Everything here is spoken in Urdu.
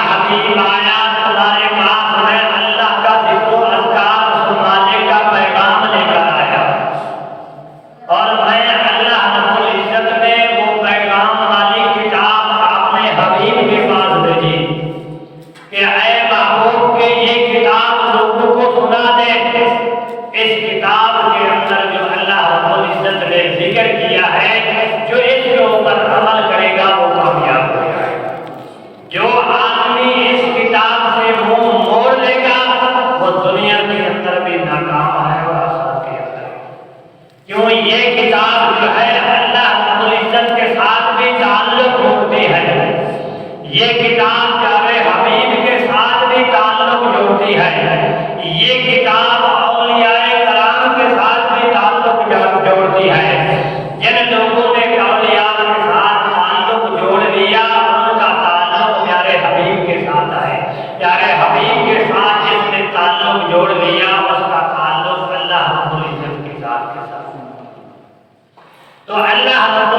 حبیب آیا تمہارے پاس میں اللہ کا ذکر و اذکار سنانے کا پیغام لے کر آیا، اور میں اللہ رب العزت نے وہ پیغام والی کتاب اپنے حبیب کے پاس بھیجی کہ اے محبوب کہ یہ کتاب لوگوں کو سنا دے۔ اس کتاب کے اندر جو اللہ رب العزت نے ذکر کیا ہے، جو اس کے اوپر عمل کرے گا وہ کامیاب ہو جائے گا۔ جو آدمی اس کتاب سے منہ موڑ لے گا وہ دنیا کے اندر بھی ناکام ہے اور آخرت کے اندر بھی۔ کیوں؟ یہ کتاب جو ہے اللہ رب العزت کے ساتھ بھی تعلق جوڑتی ہے، یہ کتاب پیارے حبیب کے ساتھ بھی تعلق جوڑتی ہے، یہ کتاب اولیاء کرام کے ساتھ بھی تعلق جوڑتی ہے۔ جن لوگوں نے اولیاء کے ساتھ تعلق جوڑ لیا ان کا تعلق پیارے حبیب کے ساتھ ہے، پیارے حبیب کے ساتھ جس نے تعلق جوڑ لیا اس کا تعلق اللہ رب العزت کے ساتھ۔ تو اللہ رب